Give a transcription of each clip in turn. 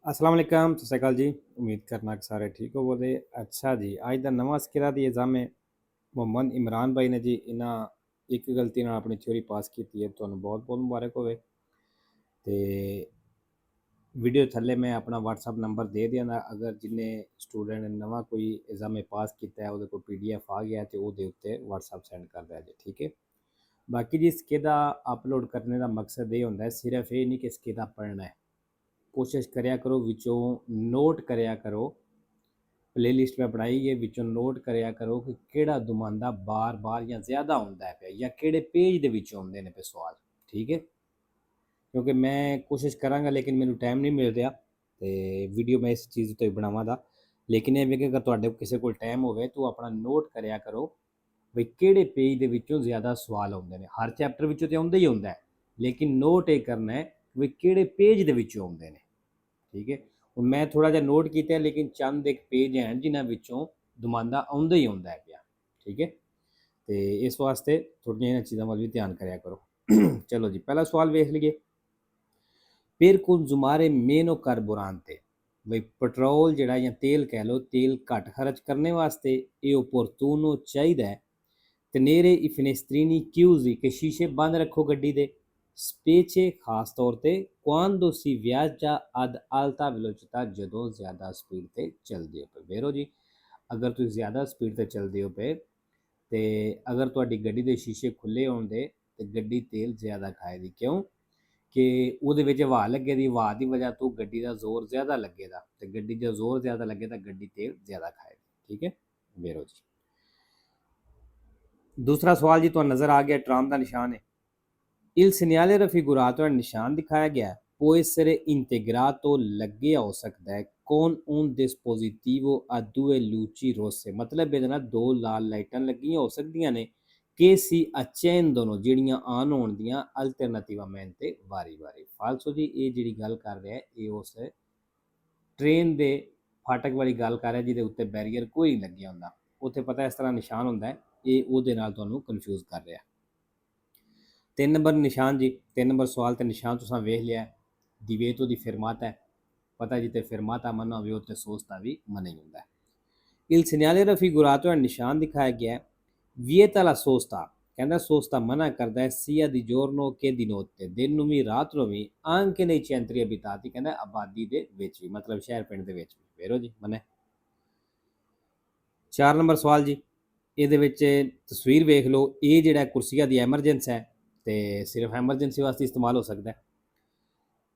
अस्सलाम वालेकुम सत श्री अकाल जी। उम्मीद करना कि सारे ठीक हो बोले। अच्छा जी, अज का नवा स्किला दी एग्जाम है। मोहम्मद इमरान भाई ने जी इन्हें एक गलती नाल अपनी थ्योरी पास की है। तो बहुत बहुत मुबारक होवे। तो वीडियो थल्ले मैं अपना व्हाट्सअप नंबर दे देना। अगर जिन्हें स्टूडेंट ने नवा कोई एग्जाम पास किया है वो PDF आ गया तो वो उत्ते व्हाट्सअप सेंड कर दिया जी, ठीक है। बाकी जी स्किदा अपलोड करने का मकसद ये होंदा है, सिर्फ ये नहीं कि स्किदा पढ़ना है। कोशिश करया करो विचों नोट करया करो। प्ले लिस्ट में बनाई है, विचों नोट करया करो कि केड़ा दुमांदा बार बार या ज़्यादा आउंदा है पे या केड़े पेज दे विचों आउंदे ने पे सवाल, ठीक है। क्योंकि मैं कोशिश करांगा लेकिन मैनू टाइम नहीं मिल रहा तो वीडियो मैं इस चीज़ तो ही बनावा दा। लेकिन ये भी कि अगर तुहाडे किसी को टाइम होवे तो अपना नोट करया करो बई केड़े पेज दे विचों ज़्यादा सवाल आउंदे ने। हर चैप्टर विचों तो आउंदा ही आउंदा है, लेकिन नोट ये करना है बई केड़े पेज दे विचों आउंदे ने, ठीक है। ਹੁਣ मैं थोड़ा जहा नोट किया लेकिन चंद एक पेज हैं जिन्होंने विचों दुमांदा आउंदा ही आउंदा है पिया, ठीक है। तो इस वास्ते थोड़ियां इन्हां चीज़ों वाल भी ध्यान करया करो। चलो जी, पहला सवाल वेख लीए। फिर कुल जुमारे मेनो करबुरान थे बई पेट्रोल जड़ा या तेल कह लो, तेल घट खर्च करने वास्ते ये ओपोर्तूनो चाहिए है। तनेरे इफनेस्त्रीनी क्यूजी के शीशे बंद रखो गड्डी दे। स्पेचे खास तौर ते quando si viaggia ad alta velocità जदों ज़्यादा स्पीड ते चलदे हो पे। वेरो जी, अगर तुम ज़्यादा स्पीड ते चलदे हो पे ते अगर तुहाडी गड्डी दे शीशे खुले होंदे ते गड्डी तेल ज़्यादा खाएगी। क्यों कि उहदे विच हवा लगे दी, हवा दी वजह तो गड्डी दा जोर ज़्यादा लगे दा ते गड्डी जो जोर ज़्यादा लगे दा गड्डी तेल ज़्यादा खाएगी, ठीक है। वेरो जी, दूसरा सवाल जी तो नज़र आ गया, ट्राम का निशान है। Il segnale raffigurato nel निशान दिखाया गया है può essere integrato लगे हो सकता है con un dispositivo a due luci rosse। मतलब ਇਹਦੇ ਨਾਲ दो लाल लाइटां लगियां हो सकदियां ने che si accendono ਜਿਹੜੀਆਂ ਆਨ ਹੋਣ ਦੀਆਂ alternativamente ਵਾਰੀ ਵਾਰੀ। ਫਾਲਸੋ ਜੀ ਇਹ ਜਿਹੜੀ ਗੱਲ ਕਰ ਰਿਹਾ ਹੈ ਇਹ ਉਸ ट्रेन ਦੇ ਫਾਟਕ ਵਾਲੀ ਗੱਲ ਕਰ ਰਿਹਾ ਜਿਹਦੇ ਉੱਤੇ ਬੈਰੀਅਰ ਕੋਈ ਨਹੀਂ ਲੱਗਿਆ ਹੁੰਦਾ। ਉੱਥੇ ਪਤਾ ਇਸ ਤਰ੍ਹਾਂ ਨਿਸ਼ਾਨ ਹੁੰਦਾ ਹੈ, ਇਹ ਉਹਦੇ ਨਾਲ ਤੁਹਾਨੂੰ ਕਨਫਿਊਜ਼ ਕਰ ਰਿਹਾ। 3 नंबर निशान जी, 3 नंबर सवाल तो निशान तुसां वेख लिया। दिवेतो दी फिरमाता है, पता जी ते फिरमाता मना होवे उत्ते सोचता भी मना ही होंदा है। Il segnale raffigurato है निशान दिखाया गया है। Vieta la sosta, कहंदा सोचता मना करदा है sia di giorno che di notte, दिन ਨੂੰ ਵੀ ਰਾਤ ਨੂੰ ਵੀ anche nei centri abitati, कहंदा आबादी दे विच भी, मतलब शहर पिंड दे विच भी। वेरो जी मने। 4 नंबर सवाल जी, ਇਹਦੇ ਵਿੱਚ ਤਸਵੀਰ ਵੇਖ ਲਓ। ਇਹ ਜਿਹੜਾ ਕੁਰਸੀਆ ਦੀ ਐਮਰਜੈਂਸ ਹੈ ਤੇ ਸਿਰਫ ਐਮਰਜੈਂਸੀ ਵਾਸਤੇ ਇਸਤੇਮਾਲ ਹੋ ਸਕਦਾ ਹੈ।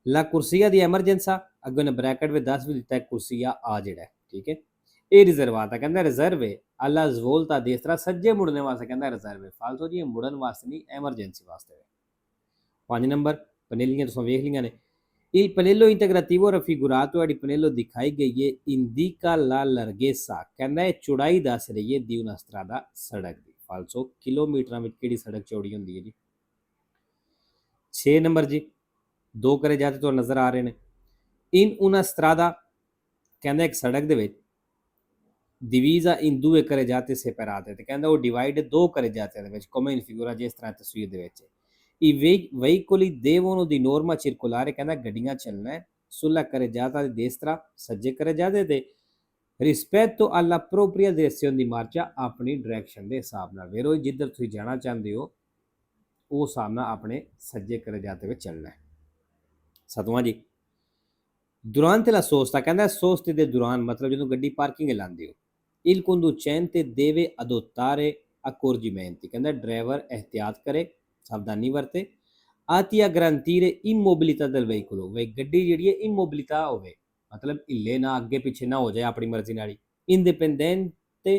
ਲਾ ਕੁਰਸੀਆ ਦੀ ਐਮਰਜੈਂਸਾ ਅੱਗੇ ਨੇ ਬ੍ਰੈਕਟ ਵਿੱਚ ਦੱਸ ਵੀ ਦਿੱਤਾ ਹੈ ਕੁਰਸੀਆ ਆ ਜਿਹੜਾ, ਠੀਕ ਹੈ। ਇਹ ਰਿਜ਼ਰਵਾਤਾ ਕਹਿੰਦਾ ਰਿਜ਼ਰਵ ਹੈ alla svolta a destra, ਸੱਜੇ ਮੁੜਨੇ ਵਾਸਤੇ ਕਹਿੰਦਾ ਰਿਜ਼ਰਵ ਹੈ। ਫਾਲਤੂ ਜੀ ਇਹ ਮੁੜਨ ਵਾਸਤੇ ਨਹੀਂ, ਐਮਰਜੈਂਸੀ ਵਾਸਤੇ ਹੈ। 5 ਨੰबर ਪਨੇਲੀਆਂ ਤੁਸੀਂ ਵੇਖ ਲਈਆਂ ਨੇ। Il pannello integrativo raffigurato è pannello दिखाई गई है indica la larghezza, कहना है चौड़ाई दस रही है di una strada सड़क दी। फालसो किलोमीटर में केड़ी सड़क चौड़ी होंदी है जी। 6 नंबर जी, दो करे जाते तो नज़र आ रहे हैं। in una strada कहना एक सड़क दे विच divisa in due करे जाते separate, ते कहना वो डिवाइड दो करे जाते दे विच come in figura जिस तरह तस्वीर दे विच। I veicoli devono di norma circolare, कहना गड्डियां चलना है sulla carreggiata di destra, सज्जे carreggiate ते rispetto alla propria direzione di marcia, अपनी डायरेक्शन के हिसाब नाल। वेरो जिधर तुसीं जाना चाहते हो उस हिसाब नाल अपने सज्जे carreggiate में चलना है। 7वां जी, durante la sosta कहना सोस्ते दे दौरान, मतलब जो गड्डी पार्किंग लांदे हो। Il conducente deve adottare accorgimenti, कहना ड्राइवर एहतियात करे, सावधानी वरते आती a garantire immobilità del veicolo, वे गड्डी जिहड़ी है immobilità होवे, मतलब हिले ना, अगे पीछे ना हो जाए अपनी मर्जी नाल। Indipendente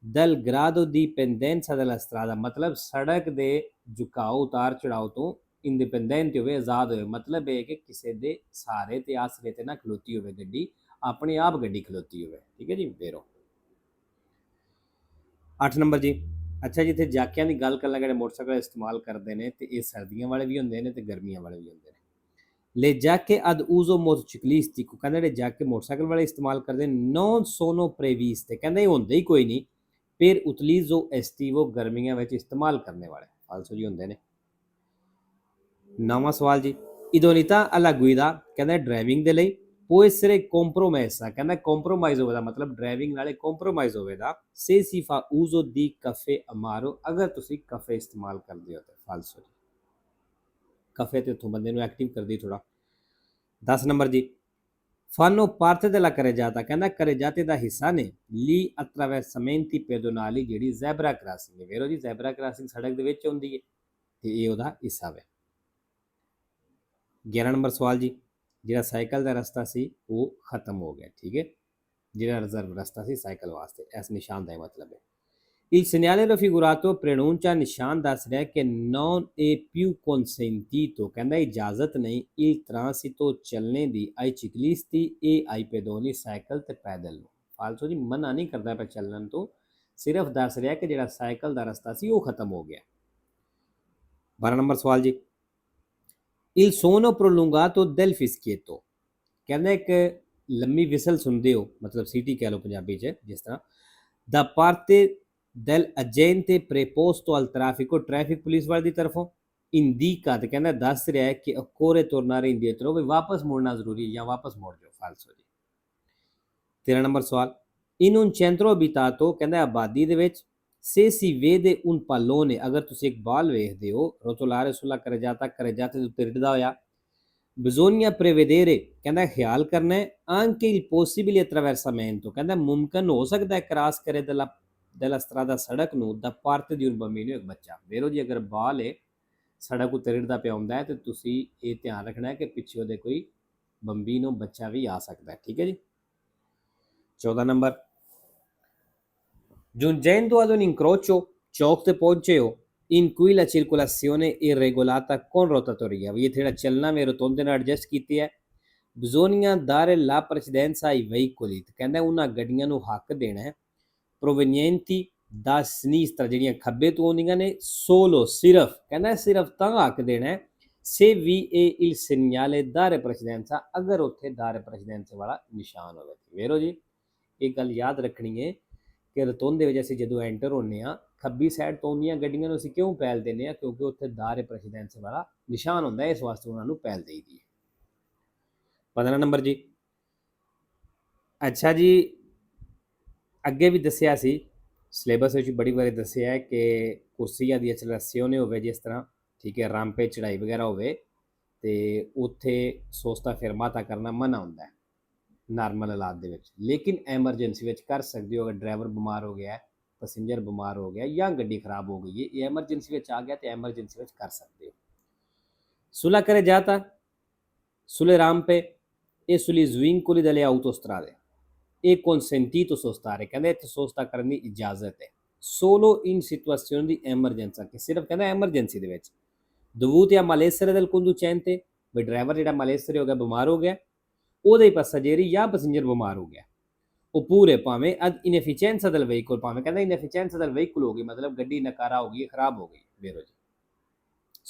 dal grado di pendenza della strada, मतलब सड़क दे झुकाव उतार चढ़ाव तो इंडिपेंडेंट होवे, आज़ाद होवे। मतलब है कि किसी दे सहारे ते आसरे ते ना खलोती होवे गड्डी, अपने आप गड्डी खलोती होवे, ठीक है जी। वेरो 8 नंबर जी, अच्छा जी इत्थे जाकियां की गल कर ला, जिहड़े मोटरसाइकिल इस्तेमाल करते हैं तो ये सर्दियों वाले भी होंगे ने ते गर्मियों वाले भी होंगे ने। ले जाके ad uso motociclistico, कहंदे जिहड़े जाके मोटरसाइकिल वाले इस्तेमाल करते non sono previste, कहंदे ये होंदे ही कोई नहीं per utilizzo estivo, गर्मियों में इस्तेमाल करने वाले। फालसो जी होंदे ने। 9वां सवाल जी, idoneità alla guida, कहंदे ड्राइविंग दे लई può essere compromessa, ਕਹਿੰਦਾ compromise ਹੋਵੇ ਦਾ ਮਤਲਬ ਡਰਾਈਵਿੰਗ ਨਾਲੇ compromise ਹੋਵੇ ਦਾ se si fa uso di caffè amaro ਅਗਰ ਤੁਸੀਂ ਕਾਫੇ ਇਸਤੇਮਾਲ ਕਰਦੇ ਹੋ ਤਾਂ ਫਾਲਸੋ ਜੀ ਕਾਫੇ ਤੇ ਉੱਥੋਂ ਬੰਦੇ ਨੂੰ ਐਕਟਿਵ ਕਰਦੀ ਥੋੜਾ 10 ਨੰਬਰ ਜੀ fanno parte della carreggiata ਕਹਿੰਦਾ carreggiate ਦਾ ਹਿੱਸਾ ਨੇ li attraversamenti pedonali ਜਿਹੜੀ ਜ਼ੈਬਰਾ ਕ੍ਰਾਸਿੰਗ ਹੈ ਵੇਰੋ ਜੀ ਜ਼ੈਬਰਾ ਕ੍ਰਾਸਿੰਗ ਸੜਕ ਦੇ ਵਿੱਚ ਹੁੰਦੀ ਹੈ ਤੇ ਇਹ ਉਹਦਾ ਹਿੱਸਾ ਹੈ 11 ਨੰਬਰ ਸਵਾਲ ਜੀ ਜਿਹੜਾ ਸਾਈਕਲ ਦਾ ਰਸਤਾ ਸੀ ਉਹ ਖਤਮ ਹੋ ਗਿਆ ਠੀਕ ਹੈ ਜਿਹੜਾ ਰਿਜ਼ਰਵ ਰਸਤਾ ਸੀ ਸਾਈਕਲ ਵਾਸਤੇ ਇਸ ਨਿਸ਼ਾਨ ਦਾ ਮਤਲਬ ਹੈ Il segnale raffigurato preannuncia ਨਿਸ਼ਾਨ ਦੱਸ ਰਿਹਾ ਕਿ non è più consentito ਕਹਿੰਦਾ ਇਜਾਜ਼ਤ ਨਹੀਂ il transito ਚੱਲਣੇ ਦੀ ai ciclisti e ai pedoni cycle ਤੇ ਪੈਦਲ ਨੂੰ ਫਾਲਤੂ ਜੀ ਮਨਾ ਨਹੀਂ ਕਰਦਾ ਪਿਆ ਚੱਲਣ ਤੋਂ ਸਿਰਫ ਦੱਸ ਰਿਹਾ ਕਿ ਜਿਹੜਾ ਸਾਈਕਲ ਦਾ ਰਸਤਾ ਸੀ ਉਹ ਖਤਮ ਹੋ ਗਿਆ 12 ਨੰਬਰ ਸਵਾਲ ਜੀ Il suono prolungato del fischietto ਕਹਿੰਦਾ ਇੱਕ ਲੰਮੀ ਵਿਸਲ ਸੁਣਦੇ ਹੋ ਮਤਲਬ ਸੀਟੀ ਕਹਿ ਲਓ ਪੰਜਾਬੀ 'ਚ ਜਿਸ ਤਰ੍ਹਾਂ da parte del agente preposto al traffico traffic police ਵਾਲੇ ਦੀ ਤਰਫੋਂ indica ਤੇ ਕਹਿੰਦਾ ਦੱਸ ਰਿਹਾ ਹੈ ਕਿ occorre tornare indietro ਵੀ ਵਾਪਸ ਮੁੜਨਾ ਜ਼ਰੂਰੀ ਹੈ ਜਾਂ ਵਾਪਸ ਮੁੜ ਜਾਓ ਫਾਲਸੋ ਜੀ 13 ਨੰਬਰ ਸਵਾਲ in un centro abitato ਕਹਿੰਦਾ ਆਬਾਦੀ ਦੇ ਵਿੱਚ se si vede un pallone ਅਗਰ ਤੁਸੀਂ ਇੱਕ ਬਾਲ ਵੇਖਦੇ ਹੋ rotolare sulla carreggiata ਦੇ ਉੱਤੇ ਰਿੜਦਾ ਹੋਇਆ bisogna prevedere ਕਹਿੰਦਾ ਖਿਆਲ ਕਰਨਾ ਹੈ anche il possibile attraversamento ਕਹਿੰਦਾ ਮੁਮਕਨ ਹੋ ਸਕਦਾ ਹੈ ਕ੍ਰਾਸ ਕਰੇ della strada ਸੜਕ ਨੂੰ da parte di un bambino ਇੱਕ ਬੱਚਾ ਵੇਰੋ ਜੀ ਅਗਰ ਬਾਲ ਹੈ ਸੜਕ ਉੱਤੇ ਰਿੜਦਾ ਪਿਆ ਹੁੰਦਾ ਹੈ ਤੇ ਤੁਸੀਂ ਇਹ ਧਿਆਨ ਰੱਖਣਾ ਹੈ ਕਿ ਪਿੱਛੇ ਉਹਦੇ ਕੋਈ ਬੰਬੀਨੋ ਬੱਚਾ ਵੀ ਆ ਸਕਦਾ ਹੈ ਠੀਕ ਹੈ ਜੀ 14 number giungendo ad un incrocio ਚੌਕ ਤੇ ਪਹੁੰਚੇ ਹੋ in cui la circolazione è regolata con rotatoria ਇਹ ਜਿਹੜਾ ਚੱਲਣਾ ਵੇ ਰੋਤੋਂਦੇ ਨਾਲ ਐਡਜਸਟ ਕੀਤੀ ਹੈ bisogna dare la precedenza ai veicoli ਕਹਿੰਦਾ ਉਹਨਾਂ ਗੱਡੀਆਂ ਨੂੰ ਹੱਕ ਦੇਣਾ ਹੈ provenienti da sinistra ਜਿਹੜੀਆਂ ਖੱਬੇ ਤੋਂ ਆਉਂਦੀਆਂ ਨੇ solo ਸਿਰਫ ਕਹਿੰਦਾ ਸਿਰਫ ਤਾਂ ਹੱਕ ਦੇਣਾ ਹੈ se vi è il segnale dare precedenza ਅਗਰ ਉੱਥੇ dare precedenza ਵਾਲਾ ਨਿਸ਼ਾਨ ਹੋਵੇ ਵੇਰੋ ਜੀ ਇਹ ਗੱਲ ਯਾਦ ਰੱਖਣੀ ਹੈ ਕਿ ਰਤੋਂਦੇ ਵਿੱਚ ਅਸੀਂ ਜਦੋਂ ਐਂਟਰ ਹੁੰਦੇ ਹਾਂ ਖੱਬੀ ਸਾਈਡ ਤੋਂ ਆਉਂਦੀਆਂ ਗੱਡੀਆਂ ਨੂੰ ਅਸੀਂ ਕਿਉਂ ਪਹਿਲ ਦਿੰਦੇ ਹਾਂ ਕਿਉਂਕਿ ਉੱਥੇ ਦਾਰੇ ਪ੍ਰੈਸੀਡੈਂਸ ਵਾਲਾ ਨਿਸ਼ਾਨ ਹੁੰਦਾ ਹੈ ਇਸ ਵਾਸਤੇ ਉਹਨਾਂ ਨੂੰ ਪਹਿਲ ਦੇਈਦੀ ਹੈ 15 ਨੰਬਰ ਜੀ ਅੱਛਾ ਜੀ ਅੱਗੇ ਵੀ ਦੱਸਿਆ ਸੀ ਸਿਲੇਬਸ ਵਿੱਚ ਬੜੀ ਵਾਰੀ ਦੱਸਿਆ ਹੈ ਕਿ ਕੁਰਸੀਆਂ ਦੀ ਐਕਸਲਰੇਸ਼ਨ ਹੋਵੇ ਜਿਸ ਤਰ੍ਹਾਂ ਠੀਕ ਹੈ ਰਾਂਪੇ ਚੜਾਈ ਵਗੈਰਾ ਹੋਵੇ ਤੇ ਉੱਥੇ ਸੋਸਤਾ ਫਿਰਮਾਤਾ ਕਰਨਾ ਮਨਾ ਹੁੰਦਾ ਹੈ ਨਾਰਮਲ ਹਾਲਾਤ ਦੇ ਵਿੱਚ ਲੇਕਿਨ ਐਮਰਜੈਂਸੀ ਵਿੱਚ ਕਰ ਸਕਦੇ ਹੋ ਅਗਰ ਡਰਾਈਵਰ ਬਿਮਾਰ ਹੋ ਗਿਆ ਪੈਸੇਂਜਰ ਬਿਮਾਰ ਹੋ ਗਿਆ ਜਾਂ ਗੱਡੀ ਖਰਾਬ ਹੋ ਗਈ ਹੈ ਇਹ ਐਮਰਜੈਂਸੀ ਵਿੱਚ ਆ ਗਿਆ ਤੇ ਐਮਰਜੈਂਸੀ ਵਿੱਚ ਕਰ ਸਕਦੇ ਹੋ sulla carreggiata sulle rampe e sugli svincoli delle autostrade è consentito sostare ਕਹਿੰਦੇ ਇੱਥੇ ਸੋਸਤਾ ਕਰਨ ਦੀ ਇਜਾਜ਼ਤ ਹੈ solo in situazioni di emergenza ਕਿ ਸਿਰਫ ਕਹਿੰਦਾ ਐਮਰਜੈਂਸੀ ਦੇ ਵਿੱਚ dovuti a malessere del conducente ਵੀ ਡਰਾਈਵਰ ਜਿਹੜਾ ਮਾਲੇਸਰੇ ਹੋ ਗਿਆ ਬਿਮਾਰ ਹੋ ਗਿਆ ਉਹਦੇ passeggeri ਜਾਂ ਪੈਸੇਂਜਰ ਬਿਮਾਰ ਹੋ ਗਿਆ oppure ਭਾਵੇਂ ad inefficienza del veicolo ਭਾਵੇਂ ਕਹਿੰਦਾ inefficienza del veicolo ਹੋ ਗਈ ਮਤਲਬ ਗੱਡੀ ਨਕਾਰਾ ਹੋ ਗਈ ਖਰਾਬ ਹੋ ਗਈ ਵੇਰੋ ਜੀ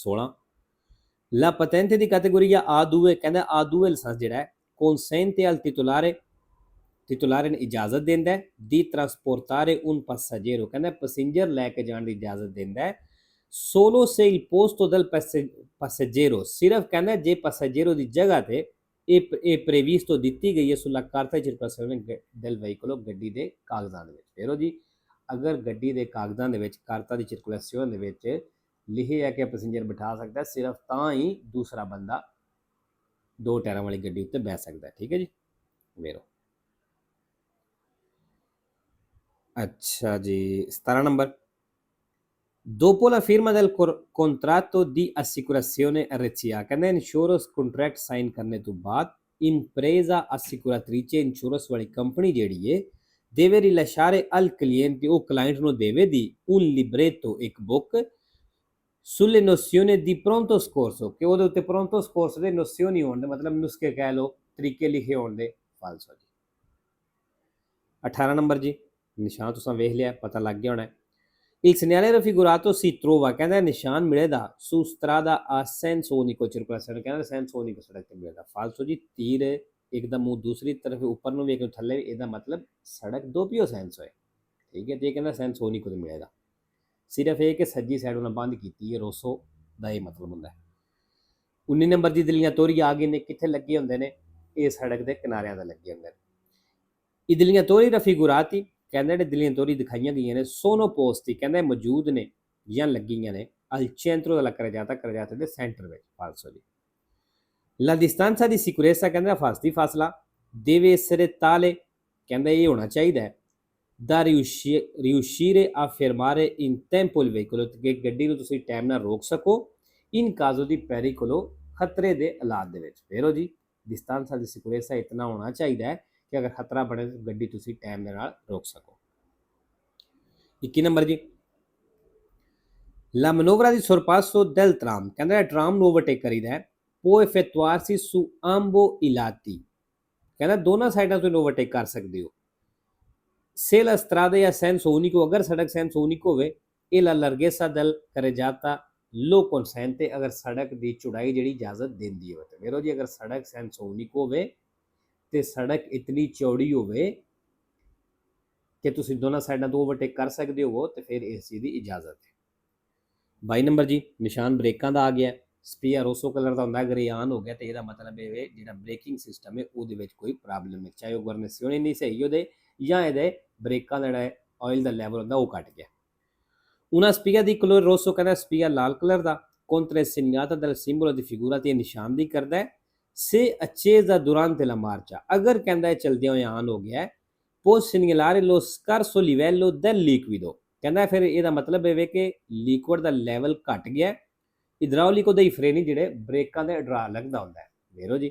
16 la patente di categoria A2 ਕਹਿੰਦਾ A2 ਲਾਇਸੈਂਸ ਜਿਹੜਾ ਹੈ consente al titolare ਨੇ ਇਜਾਜ਼ਤ ਦਿੰਦਾ ਹੈ di trasportare un passeggero ਕਹਿੰਦਾ ਪੈਸੇਂਜਰ ਲੈ ਕੇ ਜਾਣ ਦੀ ਇਜਾਜ਼ਤ ਦਿੰਦਾ ਹੈ solo se il posto del passeggero ਸਿਰਫ ਕਹਿੰਦਾ ਜੇ passeggero ਦੀ ਜਗ੍ਹਾ ਤੇ ਇਹ previsto ਦਿੱਤੀ ਗਈ ਹੈ sulla carta di circolazione del veicolo ਗੱਡੀ ਦੇ ਕਾਗਜ਼ਾਂ ਦੇ ਵਿੱਚ ਵੇਰੋ ਜੀ ਅਗਰ ਗੱਡੀ ਦੇ ਕਾਗਜ਼ਾਂ ਦੇ ਵਿੱਚ ਕਾਰਤਾ ਦੀ ਸਰਕੂਲੇਸ਼ਨ ਦੇ ਵਿੱਚ ਲਿਖਿਆ ਹੈ ਕਿ ਪੈਸੇਂਜਰ ਬਿਠਾ ਸਕਦਾ ਸਿਰਫ ਤਾਂ ਹੀ ਦੂਸਰਾ ਬੰਦਾ ਦੋ ਟਾਇਰਾਂ ਵਾਲੀ ਗੱਡੀ ਉੱਤੇ ਬਹਿ ਸਕਦਾ ਠੀਕ ਹੈ ਜੀ ਵੇਰੋ ਅੱਛਾ ਜੀ 17 number dopo la firma del contratto di assicurazione RCA ਕਹਿੰਦੇ ਇੰਸ਼ੋਰੈਂਸ ਕੰਟਰੈਕਟ ਸਾਈਨ ਕਰਨੇ ਤੋਂ ਬਾਅਦ impresa assicuratrice ਇੰਸ਼ੋਰੈਂਸ ਵਾਲੀ ਕੰਪਨੀ ਜਿਹੜੀ ਹੈ deve rilasciare al cliente ਉਹ ਕਲਾਇੰਟ ਨੂੰ ਦੇਵੇਗੀ un libretto ਇੱਕ book sulle nozioni di pronto soccorso ਕਿ ਉਹਦੇ ਉੱਤੇ pronto soccorso ਦੇ ਨੋਸੀਓਨੀ ਹੋਣ ਦੇ ਮਤਲਬ ਨੁਸਖੇ ਕਹਿ ਲਓ ਤਰੀਕੇ ਲਿਖੇ ਹੋਣ ਦੇ ਫਾਲਸੋ ਜੀ 18 ਨੰਬਰ ਜੀ ਨਿਸ਼ਾਨ ਤੁਸੀਂ ਵੇਖ ਲਿਆ ਪਤਾ ਲੱਗ ਗਿਆ ਹੋਣਾ Il segnale raffigurato si trova ਕਹਿੰਦਾ ਨਿਸ਼ਾਨ ਮਿਲੇਗਾ su strada a senso unico circolazione ਕਹਿੰਦਾ senso unico ਸੜਕ ਤੇ ਮਿਲੇਗਾ ਫਾਲਸੋ ਜੀ ਤੀਰ ਇੱਕਦਮ ਉਹ ਦੂਸਰੀ ਤਰਫ ਉੱਪਰ ਨੂੰ ਵੀ ਇੱਕ ਥੱਲੇ ਇਹਦਾ ਮਤਲਬ ਸੜਕ ਦੋਪਿਓ ਸੈਂਸ ਹੋਏ ਠੀਕ ਹੈ ਤੇ ਇਹ ਕਹਿੰਦਾ senso unico ਤੇ ਮਿਲੇਗਾ ਸਿਰਫ ਇਹ ਕਿ ਸੱਜੀ ਸਾਈਡ ਉਹਨਾਂ ਬੰਦ ਕੀਤੀ ਹੈ ਰੋਸੋ ਦਾ ਇਹ ਮਤਲਬ ਹੁੰਦਾ ਹੈ 19 ਨੰਬਰ ਦੀ ਦਲੀਆਂ ਤੋਰੀ ਆ ਗਏ ਨੇ ਕਿੱਥੇ ਲੱਗੇ ਹੁੰਦੇ ਨੇ ਇਹ ਸੜਕ ਦੇ ਕਿਨਾਰਿਆਂ ਤੇ ਲੱਗੇ ਹੁੰਦੇ ਨੇ। ਇਹ ਦਿੱਲੀਆਂ ਤੋਰੀ ਰਫੀਗੁਰਾਤੀ ਕਹਿੰਦੇ ਜਿਹੜੇ ਦਿੱਲੀਆਂ ਤੋਰੀ ਦਿਖਾਈਆਂ ਗਈਆਂ ਨੇ ਸੋਨੋ ਪੋਸਤੀ ਕਹਿੰਦੇ ਮੌਜੂਦ ਨੇ ਜਾਂ ਲੱਗੀਆਂ ਨੇ al centro della carreggiata ਦੇ ਸੈਂਟਰ ਵਿੱਚ। ਫਾਲਸੋ ਜੀ। La distanza di sicurezza ਕਹਿੰਦੇ ਹਿਫਾਜ਼ਤੀ ਫਾਸਲਾ deve essere tale ਕਹਿੰਦੇ ਇਹ ਹੋਣਾ ਚਾਹੀਦਾ ਹੈ da riuscire a fermare in tempo il veicolo ਕਿ ਗੱਡੀ ਨੂੰ ਤੁਸੀਂ ਟਾਈਮ ਨਾਲ ਰੋਕ ਸਕੋ in caso di pericolo ਖਤਰੇ ਦੇ ਹਾਲਾਤ ਦੇ ਵਿੱਚ। ਫੇਰੋ ਜੀ distanza di sicurezza ਇਤਨਾ ਹੋਣਾ ਚਾਹੀਦਾ ਹੈ ਕਿ ਅਗਰ ਖਤਰਾ ਬਣੇ ਤਾਂ ਗੱਡੀ ਤੁਸੀਂ ਟਾਈਮ ਦੇ ਨਾਲ ਰੋਕ ਸਕੋ। 21 ਨੰਬਰ ਜੀ La manovra di sorpasso del tram ਕਹਿੰਦਾ ਟਰਾਮ ਨੂੰ ਓਵਰਟੇਕ ਕਰੀਦਾ ਹੈ può effettuarsi su ambo i lati ਕਹਿੰਦਾ ਦੋਨਾਂ ਸਾਈਡਾਂ ਤੋਂ ਓਵਰਟੇਕ ਕਰ ਸਕਦੇ ਹੋ। Se la strada è a senso unico ਅਗਰ ਸੜਕ senso unico ਹੋਵੇ e la larghezza del carreggiata lo consente ਅਗਰ ਸੜਕ ਦੀ ਚੌੜਾਈ ਜਿਹੜੀ ਇਜਾਜ਼ਤ ਦਿੰਦੀ ਹੋਵੇ। ਤੇ ਮੇਰੋ ਜੀ ਅਗਰ ਸੜਕ senso unico ਹੋਵੇ ਤੇ ਸੜਕ ਇਤਨੀ ਚੌੜੀ ਹੋਵੇ ਕਿ ਤੁਸੀਂ ਦੋਨਾਂ ਸਾਈਡਾਂ ਤੋਂ ਓਵਰਟੇਕ ਕਰ ਸਕਦੇ ਹੋ ਤੇ ਫਿਰ ਇਸ ਚੀਜ਼ ਦੀ ਇਜਾਜ਼ਤ ਹੈ। 22 ਨੰਬਰ ਜੀ ਨਿਸ਼ਾਨ ਬ੍ਰੇਕਾਂ ਦਾ ਆ ਗਿਆ। ਸਪੀਆ ਰੋਸੋ ਕਲਰ ਦਾ ਹੁੰਦਾ ਅਗਰ ਇਹ ਆਨ ਹੋ ਗਿਆ ਤੇ ਇਹਦਾ ਮਤਲਬ ਇਹ ਜਿਹੜਾ ਬ੍ਰੇਕਿੰਗ ਸਿਸਟਮ ਹੈ ਉਹਦੇ ਵਿੱਚ ਕੋਈ ਪ੍ਰੋਬਲਮ ਹੈ, ਚਾਹੇ ਉਹ ਗੁਰਨਸਿਓਨੇ ਨਹੀਂ ਸਹੀ ਉਹਦੇ ਜਾਂ ਇਹਦੇ ਬ੍ਰੇਕਾਂ ਦਾ ਜਿਹੜਾ ਆਇਲ ਦਾ ਲੈਵਲ ਹੁੰਦਾ ਉਹ ਘਟ ਗਿਆ। Una spia di colore rosso ਕਹਿੰਦਾ ਸਪੀਆ ਲਾਲ ਕਲਰ ਦਾ contro il segnata del simbolo di figura ਤੇ ਨਿਸ਼ਾਨਦੀ ਕਰਦਾ ਹੈ। Se accesa durante la marcia ਅਗਰ ਕਹਿੰਦਾ ਹੈ ਚਲਦਿਆਂ ਹੋਏ ਆਨ ਹੋ ਗਿਆ può segnalare lo scarso livello del liquido ਕਹਿੰਦਾ ਫਿਰ ਇਹਦਾ ਮਤਲਬ ਇਹ ਕਿ ਲਿਕੁਇਡ ਦਾ ਲੈਵਲ ਘਟ ਗਿਆ। ਇਡਰਾਉਲਿਕ ਉਹਦੇ ਫਰੇਨੀ ਜਿਹੜੇ ਬ੍ਰੇਕਾਂ ਦੇ ਹਾਈਡ੍ਰੋਲਿਕ ਦਾ ਹੁੰਦਾ ਹੈ। ਵੇਰੋ ਜੀ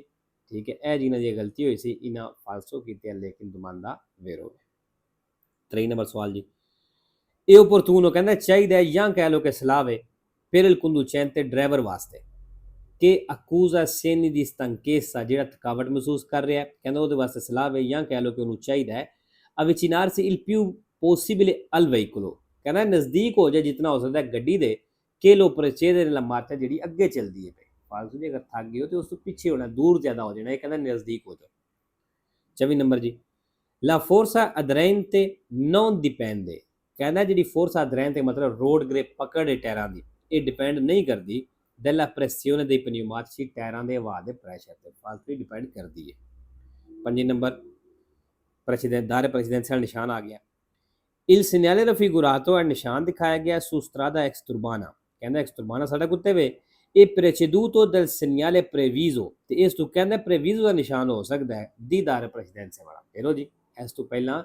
ਠੀਕ ਹੈ ਇਹ ਜਿਹਨਾਂ ਦੀ ਗਲਤੀ ਹੋਈ ਸੀ ਇਹਨਾਂ ਫਾਲਸੋ ਕੀਤੇ ਲੇਕਿਨ ਦੁਮਾਂਦਾ ਵੇਰੋ। 3 ਨੰਬਰ ਸਵਾਲ ਜੀ ਇਹ opportuno ਕਹਿੰਦਾ ਚਾਹੀਦਾ ਹੈ ਜਾਂ ਕਹਿ ਲਓ ਕਿ ਸਲਾਹ ਹੈ per il conducente ਡਰਾਈਵਰ ਵਾਸਤੇ ਕਿ accusa segni di stanchezza ਜਿਹੜਾ ਥਕਾਵਟ ਮਹਿਸੂਸ ਕਰ ਰਿਹਾ ਕਹਿੰਦਾ ਉਹਦੇ ਵਾਸਤੇ ਸਲਾਹ ਹੈ ਜਾਂ ਕਹਿ ਲਓ ਕਿ ਉਹਨੂੰ ਚਾਹੀਦਾ ਹੈ avvicinarsi il più possibile al veicolo ਕਹਿੰਦਾ ਨਜ਼ਦੀਕ ਹੋ ਜਾਏ ਜਿੰਨਾ ਹੋ ਸਕਦਾ ਗੱਡੀ ਦੇ ਕਿ ਲੋ ਪ੍ਰਚੇਦੇ ਨਾਲ ਮਾਰਚਾ ਜਿਹੜੀ ਅੱਗੇ ਚੱਲਦੀ ਹੈ। ਫਾਲਤੂ ਜੀ ਅਗਰ ਥੱਕ ਗਏ ਹੋ ਤੇ ਉਸ ਤੋਂ ਪਿੱਛੇ ਹੋਣਾ ਦੂਰ ਜ਼ਿਆਦਾ ਹੋ ਜਾਣਾ ਇਹ ਕਹਿੰਦਾ ਨਜ਼ਦੀਕ ਹੋ ਜਾਓ। 24 ਨੰਬਰ ਜੀ la forza aderente non dipende ਕਹਿੰਦਾ ਜਿਹੜੀ forza aderente ਮਤਲਬ ਰੋਡ ਗ੍ਰਿਪ ਪਕੜ ਦੇ ਟਾਇਰਾਂ ਦੀ ਇਹ ਡਿਪੈਂਡ ਨਹੀਂ ਕਰਦੀ della pressione dei pneumatici ਟਾਇਰਾਂ ਦੇ ਹਵਾ ਦੇ ਪ੍ਰੈਸ਼ਰ ਤੇ ਫਾਲਤੂ ਡਿਪੈਂਡ ਕਰਦੀ ਹੈ। 5 ਨੰਬਰ ਦਾਰੇ ਪ੍ਰੈਸੀਡੈਂਸ਼ੀਅਲ ਨਿਸ਼ਾਨ ਆ ਗਿਆ। il segnale raffigurato è ਨਿਸ਼ਾਨ ਦਿਖਾਇਆ ਗਿਆ su strada exturbana ਕਹਿੰਦਾ exturbana ਸੜਕ ਉੱਤੇ ਵੇ ਇਹ preceduto del segnale previso ਤੇ ਇਸ ਤੋਂ ਕਹਿੰਦਾ previso ਦਾ ਨਿਸ਼ਾਨ ਹੋ ਸਕਦਾ ਹੈ ਦੀ ਦਾਰੇ ਪ੍ਰੈਸੀਡੈਂਸ਼ੀਅਲ ਵਾਲਾ। ਫੇਰੋ ਜੀ ਇਸ ਤੋਂ ਪਹਿਲਾਂ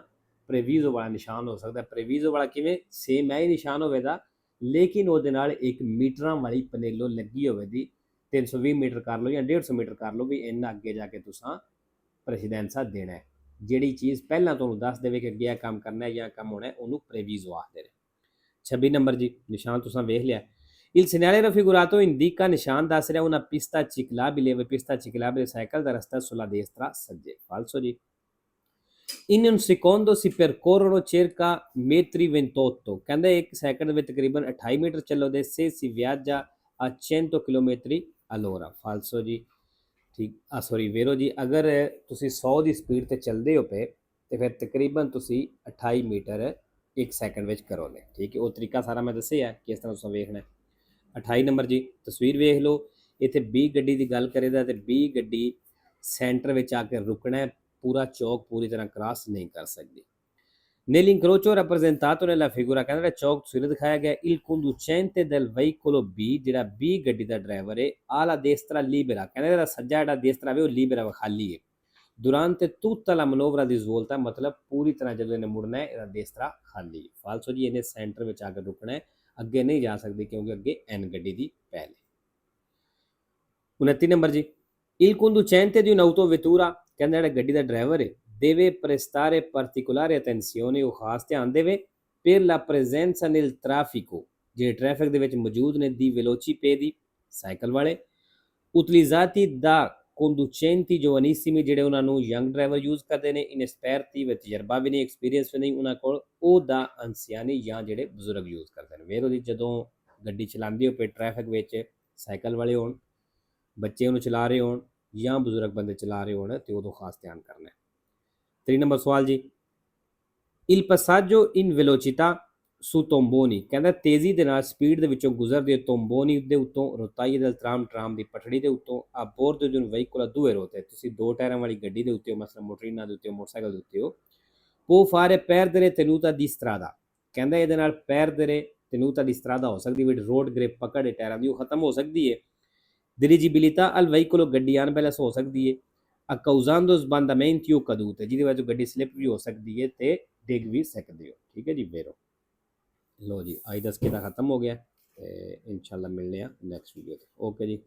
previso ਵਾਲਾ ਨਿਸ਼ਾਨ ਹੋ ਸਕਦਾ previso ਵਾਲਾ ਕਿਵੇਂ ਸੇਮ ਹੈ ਹੀ ਨਿਸ਼ਾਨ ਹੋਵੇਗਾ ਲੇਕਿਨ ਉਹਦੇ ਨਾਲ ਇੱਕ ਮੀਟਰਾਂ ਵਾਲੀ ਪਨੇਲੋ ਲੱਗੀ ਹੋਵੇ ਦੀ 320 ਮੀਟਰ ਕਰ ਲਓ ਜਾਂ 150 ਮੀਟਰ ਕਰ ਲਓ ਵੀ ਇੰਨਾ ਅੱਗੇ ਜਾ ਕੇ ਤੁਸੀਂ ਪ੍ਰੈਸੀਡੈਂਸਾ ਦੇਣਾ ਹੈ। ਜਿਹੜੀ ਚੀਜ਼ ਪਹਿਲਾਂ ਤੁਹਾਨੂੰ ਦੱਸ ਦੇਵੇ ਕਿ ਅੱਗੇ ਇਹ ਕੰਮ ਕਰਨਾ ਹੈ ਜਾਂ ਕੰਮ ਹੋਣਾ ਹੈ ਉਹਨੂੰ ਪ੍ਰੈਵੀਜ਼ੋ ਆਖਦੇ ਨੇ। 26 ਨੰਬਰ ਜੀ ਨਿਸ਼ਾਨ ਤੁਸੀਂ ਵੇਖ ਲਿਆ। il segnale raffigurato indica ਨਿਸ਼ਾਨ ਦੱਸ ਰਿਹਾ una pista ciclabile ਸਾਈਕਲ ਦਾ ਰਸਤਾ sulla destra ਸੱਜੇ। ਫਾਲਸੋ ਜੀ in un secondo si percorrono circa metri 28 ਕਹਿੰਦਾ 1 ਸੈਕਿੰਡ ਵਿੱਚ ਤਕਰੀਬਨ 28 ਮੀਟਰ ਚੱਲੋਦੇ se si viaggia a 100 km all'ora। ਫਾਲਸੋ ਜੀ ਠੀਕ ਸੌਰੀ ਵੇਰੋ ਜੀ ਅਗਰ ਤੁਸੀਂ 100 ਦੀ ਸਪੀਡ ਤੇ ਚੱਲਦੇ ਹੋ ਪਏ ਤੇ ਫਿਰ ਤਕਰੀਬਨ ਤੁਸੀਂ 28 ਮੀਟਰ 1 ਸੈਕਿੰਡ ਵਿੱਚ ਕਰੋਗੇ। ਠੀਕ ਹੈ ਉਹ ਤਰੀਕਾ ਸਾਰਾ ਮੈਂ ਦੱਸਿਆ ਕਿਸ ਤਰ੍ਹਾਂ ਤੁਸੀਂ ਵੇਖਣਾ। 28 ਨੰਬਰ ਜੀ ਤਸਵੀਰ ਵੇਖ ਲਓ ਇੱਥੇ 20 ਗੱਡੀ ਦੀ ਗੱਲ ਕਰੀਦਾ ਤੇ 20 ਗੱਡੀ ਸੈਂਟਰ ਵਿੱਚ ਆ ਕੇ ਰੁਕਣਾ ਪੂਰਾ ਚੌਕ ਪੂਰੀ ਤਰ੍ਹਾਂ ਕ੍ਰਾਸ ਨਹੀਂ ਕਰ ਸਕਦੀ। Nell'incrocio rappresentato nella figura ਕਹਿੰਦਾ ਚੌਕ ਤਸਵੀਰ ਦਿਖਾਇਆ ਗਿਆ il conducente del veicolo B ਜਿਹੜਾ B ਗੱਡੀ ਦਾ ਡਰਾਈਵਰ ਹੈ alla destra libera ਕਹਿੰਦਾ ਇਹਦਾ ਸੱਜਾ ਜਿਹੜਾ destra ਵੇ ਉਹ libera ਖਾਲੀ ਹੈ durante tutta la manovra di svolta ਮਤਲਬ ਪੂਰੀ ਤਰ੍ਹਾਂ ਜਦੋਂ ਇਹਨੇ ਮੁੜਨਾ ਹੈ ਇਹਦਾ destra ਖਾਲੀ ਹੈ। ਫਾਲਸੋ ਜੀ ਇਹਨੇ ਸੈਂਟਰ ਵਿੱਚ ਆ ਕੇ ਰੁਕਣਾ ਹੈ ਅੱਗੇ ਨਹੀਂ ਜਾ ਸਕਦੀ ਕਿਉਂਕਿ ਅੱਗੇ N ਗੱਡੀ ਦੀ ਪਹਿਲੇ। 29 ਨੰਬਰ ਜੀ il conducente di un'autovettura ਕਹਿੰਦਾ ਜਿਹੜਾ ਗੱਡੀ ਦਾ ਡਰਾਈਵਰ ਹੈ deve prestare particolare attenzione ਉਹ ਖਾਸ ਧਿਆਨ ਦੇਵੇ per la presenza nel traffico ਜਿਹੜੇ ਟ੍ਰੈਫਿਕ ਦੇ ਵਿੱਚ ਮੌਜੂਦ ਨੇ ਦੀ velocipedi ਦੀ ਸਾਈਕਲ ਵਾਲੇ utilizzati da conducenti giovanissimi ਜਿਹੜੇ ਉਹਨਾਂ ਨੂੰ ਯੰਗ ਡਰਾਈਵਰ ਯੂਜ਼ ਕਰਦੇ ਨੇ inesperti ਵਿੱਚ ਤਜਰਬਾ ਵੀ ਨਹੀਂ ਐਕਸਪੀਰੀਅੰਸ ਵੀ ਨਹੀਂ ਉਹਨਾਂ ਕੋਲ ਉਹ ਦਾ anziani ਜਾਂ ਜਿਹੜੇ ਬਜ਼ੁਰਗ ਯੂਜ਼ ਕਰਦੇ ਨੇ। ਵੇਰੋ ਜੀ ਜਦੋਂ ਗੱਡੀ ਚਲਾਉਂਦੇ ਹੋ ਪਏ ਟ੍ਰੈਫਿਕ ਵਿੱਚ ਸਾਈਕਲ ਵਾਲੇ ਹੋਣ ਬੱਚੇ ਉਹਨੂੰ ਚਲਾ ਰਹੇ ਹੋਣ ਜਾਂ ਬਜ਼ੁਰਗ ਬੰਦੇ ਚਲਾ ਰਹੇ ਹੋਣ ਤੇ ਉਦੋਂ ਖਾਸ ਧਿਆਨ ਕਰਨਾ ਹੈ। 3 ਨੰਬਰ ਸਵਾਲ ਜੀ il passaggio in velocità su tomboni ਕਹਿੰਦਾ ਤੇਜ਼ੀ ਦੇ ਨਾਲ ਸਪੀਡ ਦੇ ਵਿੱਚੋਂ ਗੁਜ਼ਰਦੇ ਹੋ ਤੋਂਬੋਨੀ ਦੇ ਉੱਤੋਂ ਰੋਤਾਈ del tram ਟਰਾਮ ਦੀ ਪਟੜੀ ਦੇ ਉੱਤੋਂ ਆ bordo di un veicolo a due ruote ਤੁਸੀਂ ਦੋ ਟਾਇਰਾਂ ਵਾਲੀ ਗੱਡੀ ਦੇ ਉੱਤੇ ਹੋ ਮਸਲਾ ਮੋਟਰੀਨਾ ਦੇ ਉੱਤੇ ਹੋ ਮੋਟਰਸਾਈਕਲ ਦੇ ਉੱਤੇ ਹੋ può fare perdere tenuta di strada ਕਹਿੰਦਾ ਇਹਦੇ ਨਾਲ perdere tenuta di strada ਹੋ ਸਕਦੀ ਹੈ ਰੋਡ ਗ੍ਰਿਪ ਪਕੜ ਹੈ ਟਾਇਰਾਂ ਦੀ ਉਹ ਖਤਮ ਹੋ ਸਕਦੀ ਹੈ dirigibilità al veicolo ਗੱਡੀ ਅਨਬੈਲੈਂਸ ਹੋ ਸਕਦੀ ਹੈ a causando sbandamenti o cadute ਜਿਹਦੀ ਵਜ੍ਹਾ ਤੋਂ ਗੱਡੀ ਸਲਿੱਪ ਵੀ ਹੋ ਸਕਦੀ ਹੈ ਤੇ ਡਿੱਗ ਵੀ ਸਕਦੇ ਹੋ ਠੀਕ ਹੈ ਜੀ ਵੇਰੋ ਲੋ ਜੀ ਅੱਜ ਦਾ ਸਕੇਦਾ ਖਤਮ ਹੋ ਗਿਆ ਤੇ ਇਨਸ਼ਾਅੱਲਾ ਮਿਲਨੇ ਆ ਨੈਕਸਟ ਵੀਡੀਓ ਤੇ ਓਕੇ ਜੀ